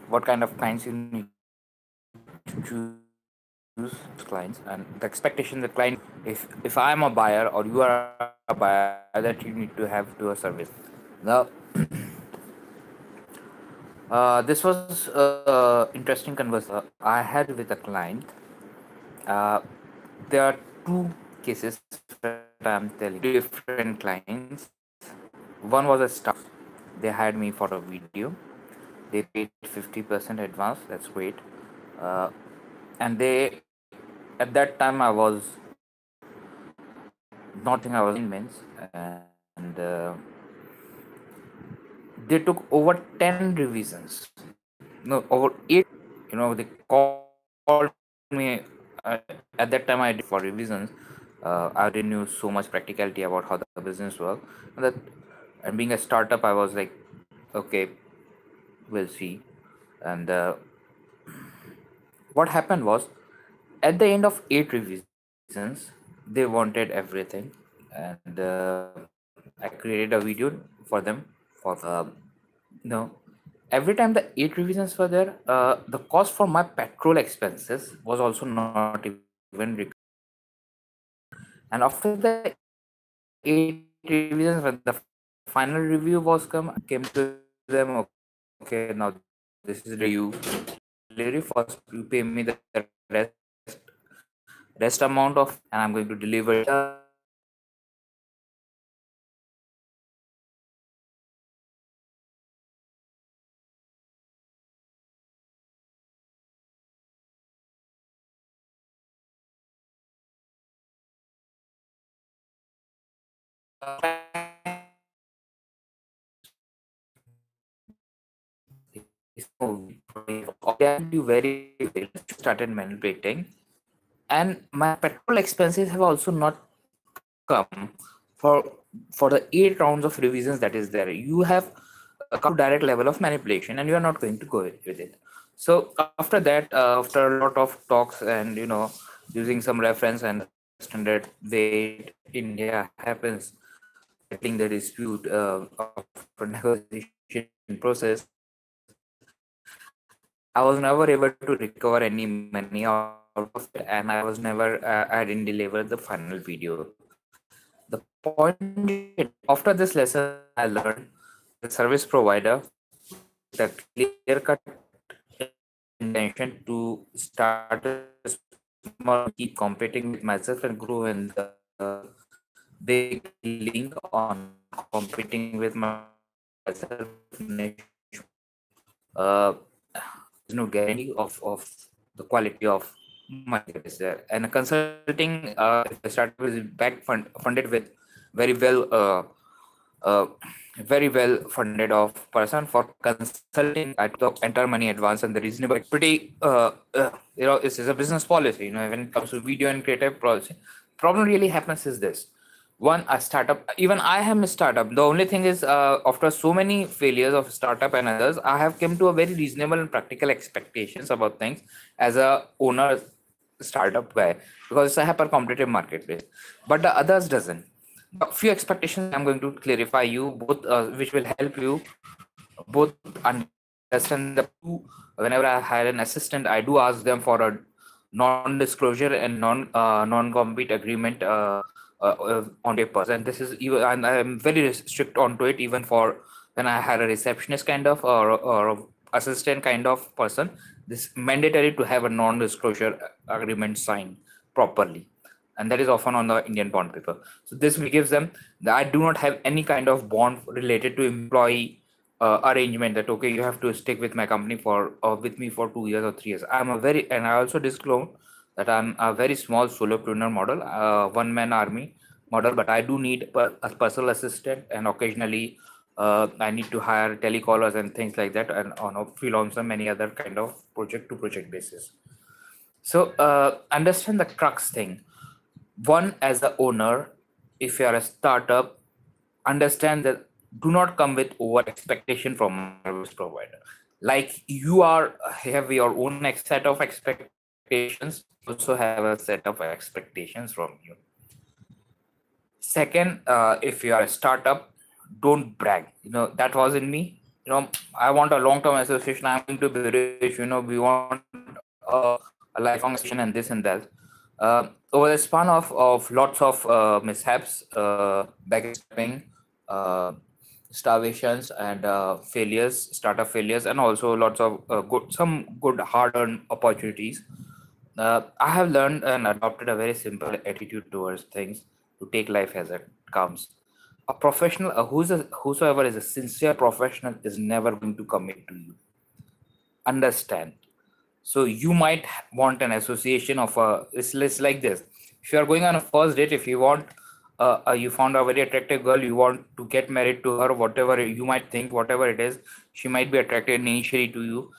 what kind of clients you need to choose clients, and the expectation that client, if I'm a buyer or you are a buyer, that you need to have to a service. Now, this was interesting conversation I had with a client. uh, there are two cases that I'm telling, different clients. One was a start. They hired me for a video. They paid 50% advance. That's great. uh, and they, at that time, I was not think I was assignments, and they took over 10 revisions. No, over 8. They called me. At that time, I did for revisions. I didn't knew so much practicality about how the business works. And being a startup, I was like, okay, we'll see. And what happened was, at the end of 8 revisions, they wanted everything. And I created a video for them, for no every time the 8 revisions were there, the cost for my petrol expenses was also not even and after the 8 revisions, when the final review was come, I came to them, okay, now this is the delivery. You delivery first, you pay me the rest amount of, and I'm going to deliver it. Very well. Started manipulating, and my petrol expenses have also not come for the 8 rounds of revisions that is there. You have come to direct level of manipulation, and you are not going to go with it. So after that, after a lot of talks and using some reference and standard way India happens, settling the dispute of a negotiation process, I was never able to recover any money out of it, and I was never, I didn't deliver the final video. The point is, after this lesson, I learned that the service provider with a clear cut intention to start a small business and keep competing with myself and grow in the big league on competing with myself nationwide. uh, there's no guarantee of the quality of money that is there. And a consulting, if the startup is funded with very well, very well funded of person for consulting, I took the entire money advance and the reasonable, pretty, this is a business policy. When it comes to video and creative policy, problem really happens is this. One, a startup, even I am a startup. The only thing is, after so many failures of startup and others, I have come to a very reasonable and practical expectations about things as a owner startup guy, because it's a hyper competitive marketplace, but the others doesn't. The few expectations I'm going to clarify you both, which will help you both understand the whenever I hire an assistant, I do ask them for a non-disclosure and non-compete agreement on papers, and this is even, and I'm very strict onto it, even for when I hire a receptionist kind of, or a assistant kind of person. This mandatory to have a non-disclosure agreement signed properly, and that is often on the Indian bond paper. So this gives them that I do not have any kind of bond related to employee arrangement, that okay, you have to stick with my company for with me for 2 years or 3 years. I'm a very, and I also disclose that I'm a very small solopreneur model, one man army model, but I do need a personal assistant, and occasionally I need to hire telecallers and things like that, and on a freelance and many other kind of project to project basis. So understand the crux thing. One, as the owner, if you are a startup, understand that do not come with over expectation from a service provider. Like you are have your own set of expectations, also have a set of expectations from you. Second, if you are a startup, don't brag. That was in me. I want a long-term association. I'm going to be rich. We want a lifelong association and this and that. Over the span of lots of mishaps, backstabbing, uh, starvations, and failures, startup failures, and also lots of some good hard-earned opportunities. I have learned and adopted a very simple attitude towards things to take life as it comes. A professional, whosoever is a sincere professional, is never going to commit to you. Understand? So you might want an association of a. It's like this. If you are going on a first date, if you want, you found a very attractive girl, you want to get married to her. Whatever you might think, whatever it is, she might be attracted initially to you.